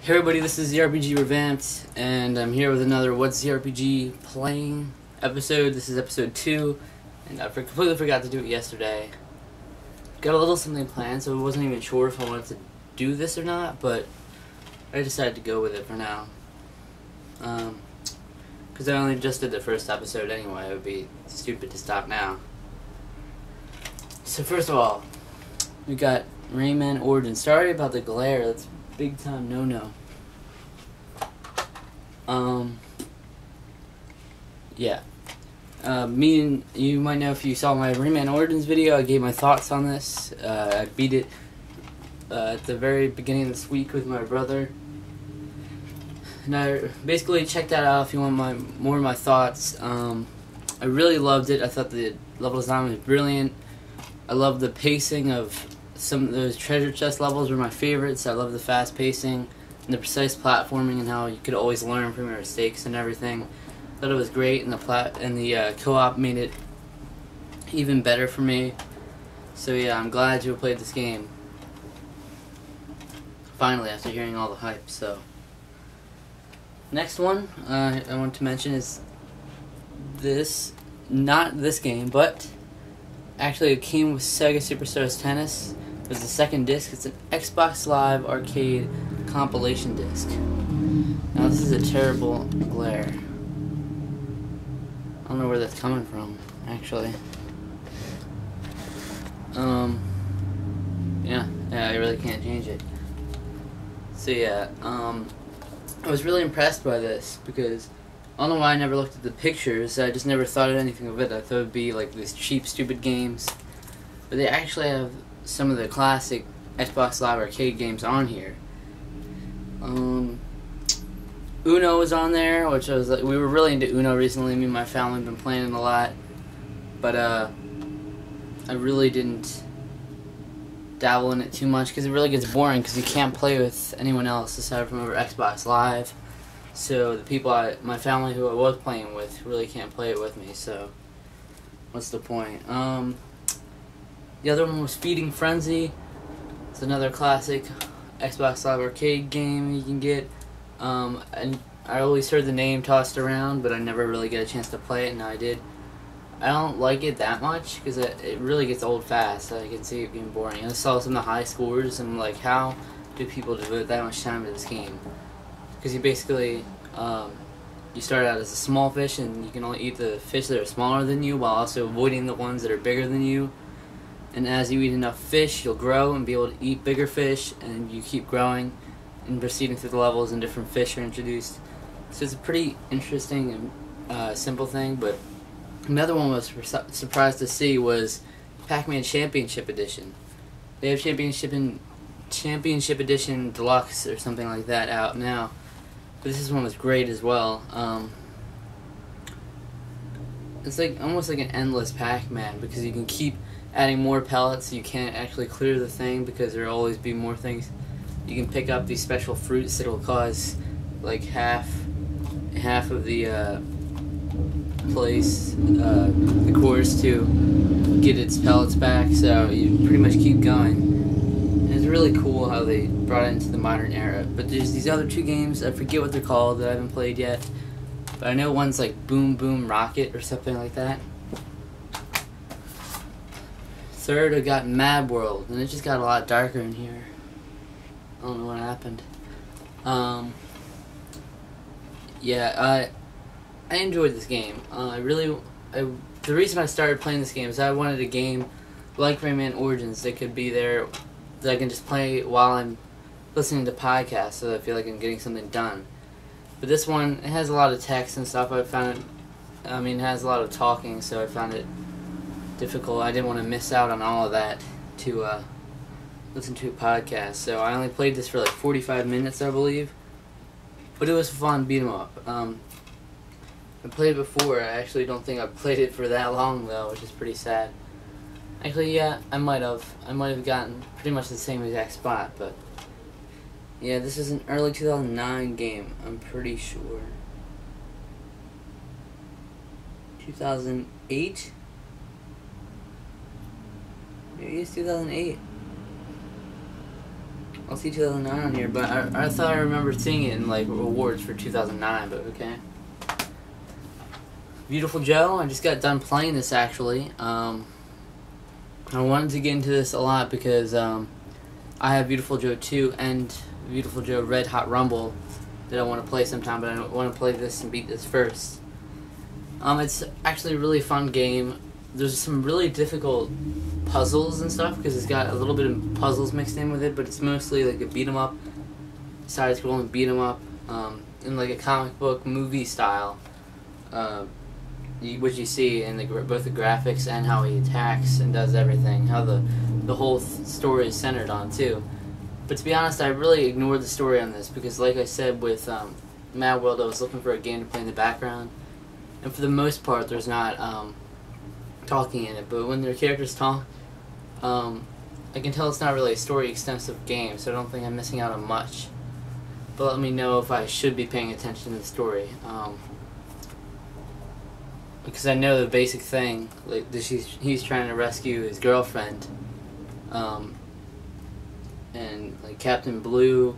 Hey everybody, this is ZRPG Revamped, and I'm here with another What's ZRPG Playing episode. This is episode 2, and I completely forgot to do it yesterday. Got a little something planned, so I wasn't even sure if I wanted to do this or not, but I decided to go with it for now. Because I only just did the first episode anyway, it would be stupid to stop now. So first of all, we got Rayman Origins. Sorry about the glare, that's big time no-no. Yeah. Me and you might know if you saw my Rayman Origins video, I gave my thoughts on this. I beat it at the very beginning of this week with my brother. And I basically check that out if you want more of my thoughts. I really loved it. I thought the level design was brilliant. I love the pacing of some of those treasure chest levels were my favorites. I love the fast pacing and the precise platforming and how you could always learn from your mistakes and everything. Thought it was great, and the co-op made it even better for me. So yeah, I'm glad you played this game. Finally, after hearing all the hype. So next one I want to mention is this, not this game, but actually it came with Sega Superstars Tennis. It was the second disc. It's an Xbox Live Arcade compilation disc. Now this is a terrible glare. I don't know where that's coming from, actually. Yeah, I really can't change it. So yeah, I was really impressed by this because I don't know why I never looked at the pictures. I just never thought of anything of it. I thought it would be like these cheap, stupid games. But they actually have some of the classic Xbox Live Arcade games on here. Uno was on there, which I was like, we were really into Uno recently. Me and my family have been playing it a lot. But I really didn't dabble in it too much because it really gets boring because you can't play with anyone else aside from over Xbox Live. So the people, my family who I was playing with really can't play it with me, so what's the point? The other one was Feeding Frenzy. It's another classic Xbox Live Arcade game you can get. And I always heard the name tossed around, but I never really get a chance to play it, and now I did. I don't like it that much because it really gets old fast. I can see it being boring. I saw some of the high scores, and I'm like, how do people devote that much time to this game? Because you basically, you start out as a small fish, and you can only eat the fish that are smaller than you while also avoiding the ones that are bigger than you. And as you eat enough fish, you'll grow and be able to eat bigger fish, and you keep growing and proceeding through the levels, and different fish are introduced. So it's a pretty interesting and simple thing. But another one I was surprised to see was Pac-Man Championship Edition. They have Championship Edition Deluxe or something like that out now. But this one was great as well. It's like almost like an endless Pac-Man because you can keep adding more pellets. You can't actually clear the thing because there will always be more things. You can pick up these special fruits that will cause like half of the the course to get its pellets back. So you pretty much keep going. And it's really cool how they brought it into the modern era. But there's these other two games, I forget what they're called, that I haven't played yet. But I know one's like Boom Boom Rocket or something like that. Third, I got Mad World, and it just got a lot darker in here. I don't know what happened. Yeah, I enjoyed this game. The reason I started playing this game is I wanted a game like Rayman Origins that could be there, that I can just play while I'm listening to podcasts, so that I feel like I'm getting something done. But this one, it has a lot of text and stuff. I found it, it has a lot of talking, so I found it difficult. I didn't want to miss out on all of that to listen to a podcast. So I only played this for like 45 minutes, I believe. But it was fun, beat 'em up. I played it before. I actually don't think I played it for that long though, which is pretty sad. Actually, yeah, I might have gotten pretty much the same exact spot, but yeah, this is an early 2009 game, I'm pretty sure. 2008? Maybe it's 2008. I'll see 2009 on here, but I thought I remember seeing it in like awards for 2009, but okay. Beautiful Joe, I just got done playing this actually. I wanted to get into this a lot because I have Beautiful Joe 2 and Beautiful Joe Red Hot Rumble that I want to play sometime, but I want to play this and beat this first. It's actually a really fun game. There's some really difficult puzzles and stuff because it's got a little bit of puzzles mixed in with it, but it's mostly like a beat 'em up, side scrolling beat 'em up, in like a comic book movie style. What you see in both the graphics and how he attacks and does everything, how the whole story is centered on too. But to be honest, I really ignored the story on this because, like I said with Mad World, I was looking for a game to play in the background, and for the most part, there's not talking in it. But when their characters talk, I can tell it's not really a story-extensive game, so I don't think I'm missing out on much. But let me know if I should be paying attention to the story. Because I know the basic thing, like he's trying to rescue his girlfriend, and like Captain Blue.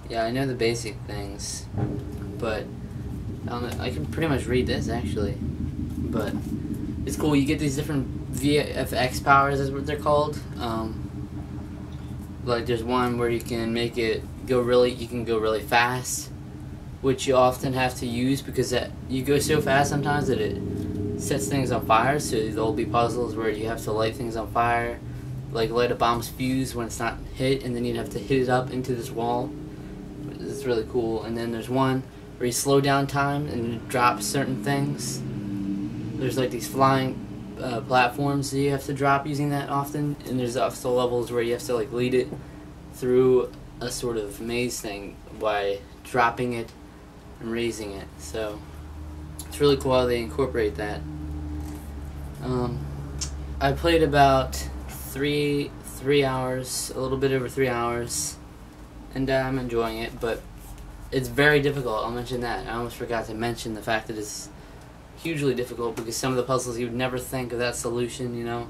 Yeah, I know the basic things, but I can pretty much read this actually. But it's cool. You get these different VFX powers, is what they're called. Like there's one where you can make it go really fast, which you often have to use because you go so fast sometimes that it sets things on fire. So there'll be puzzles where you have to light things on fire, like light a bomb's fuse when it's not hit, and then you'd have to hit it up into this wall. It's really cool. And then there's one where you slow down time and you drop certain things. There's like these flying platforms that you have to drop using that often, and there's also levels where you have to like lead it through a sort of maze thing by dropping it and raising it. So it's really cool how they incorporate that. I played about three hours, a little bit over 3 hours, and I'm enjoying it, but it's very difficult. I'll mention that. I almost forgot to mention the fact that it's hugely difficult because some of the puzzles you would never think of that solution, you know.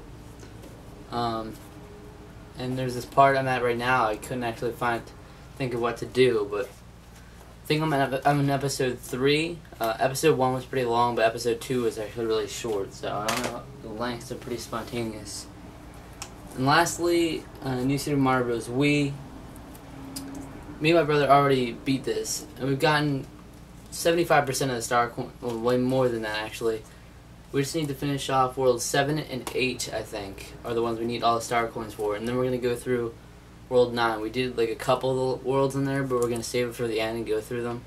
And there's this part I'm at right now. I couldn't actually think of what to do, but I think I'm in episode 3. Episode 1 was pretty long, but episode 2 was actually really short, so I don't know. The lengths are pretty spontaneous. And lastly, New Super Mario Bros. Wii. Me and my brother already beat this, and we've gotten 75% of the star coin, well, way more than that actually. We just need to finish off Worlds 7 and 8, I think, are the ones we need all the star coins for, and then we're going to go through World 9. We did like a couple of worlds in there, but we're going to save it for the end and go through them.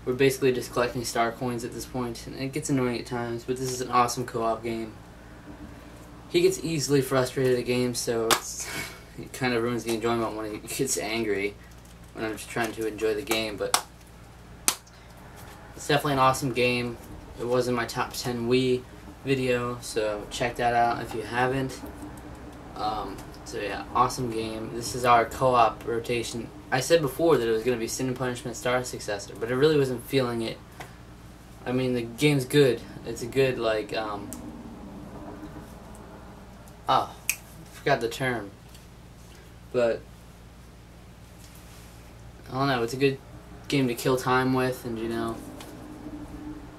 We're basically just collecting star coins at this point, and it gets annoying at times, but this is an awesome co-op game. He gets easily frustrated at games, so it kind of ruins the enjoyment when he gets angry when I'm just trying to enjoy the game, but it's definitely an awesome game. It was in my top 10 Wii video, so check that out if you haven't. So yeah, awesome game. This is our co-op rotation. I said before that it was going to be Sin and Punishment Star Successor, but I really wasn't feeling it. I mean, the game's good. It's a good, like, I forgot the term. But, I don't know, it's a good game to kill time with and, you know,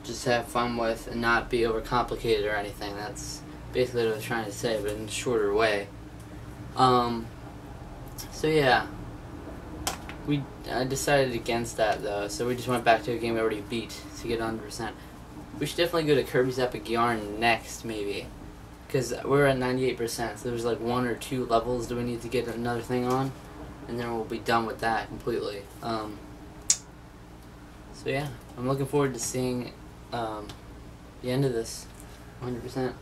just have fun with and not be overcomplicated or anything. That's basically what I was trying to say, but in a shorter way. So yeah, I decided against that though, so we just went back to a game we already beat to get 100%. We should definitely go to Kirby's Epic Yarn next, maybe, because we're at 98%, so there's like 1 or 2 levels that we need to get another thing on, and then we'll be done with that completely. So yeah, I'm looking forward to seeing the end of this 100%.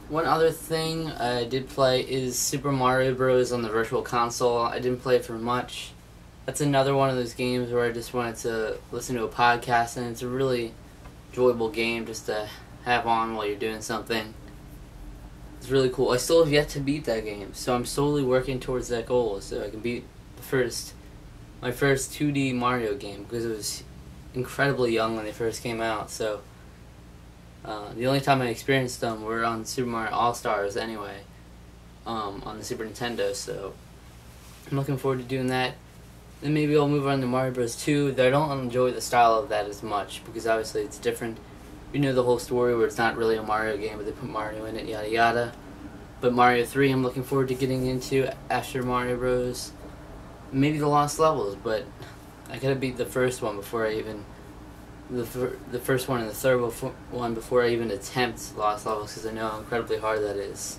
One other thing I did play is Super Mario Bros. On the Virtual Console. I didn't play it for much. That's another one of those games where I just wanted to listen to a podcast, and it's a really enjoyable game just to have on while you're doing something. It's really cool. I still have yet to beat that game, so I'm slowly working towards that goal so I can beat my first 2D Mario game, because it was incredibly young when they first came out, so the only time I experienced them were on Super Mario All-Stars anyway. on the Super Nintendo, so I'm looking forward to doing that. Then maybe I'll move on to Mario Bros. 2. I don't enjoy the style of that as much because obviously it's different. You know the whole story where it's not really a Mario game, but they put Mario in it, yada yada. But Mario 3 I'm looking forward to getting into after Mario Bros. Maybe the Lost Levels, but I gotta beat the first one before I even... The first one and the third one before I even attempt Lost Levels, because I know how incredibly hard that is.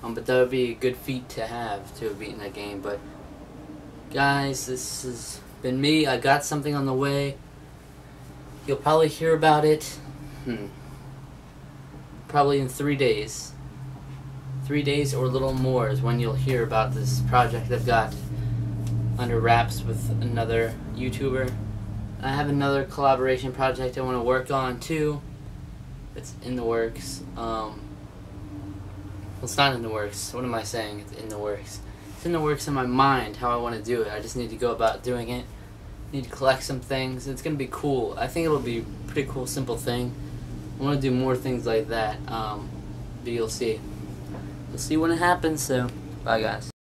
But that would be a good feat to have, to have beaten that game. But guys, this has been me. I got something on the way. You'll probably hear about it probably in 3 days. 3 days or a little more is when you'll hear about this project I've got under wraps with another YouTuber. I have another collaboration project I want to work on too. It's in the works. Well, it's not in the works. What am I saying? It's in the works. It's in the works in my mind how I want to do it. I just need to go about doing it. Need to collect some things. It's gonna be cool. I think it'll be a pretty cool, simple thing. I want to do more things like that. But you'll see. You'll see when it happens. So, bye guys.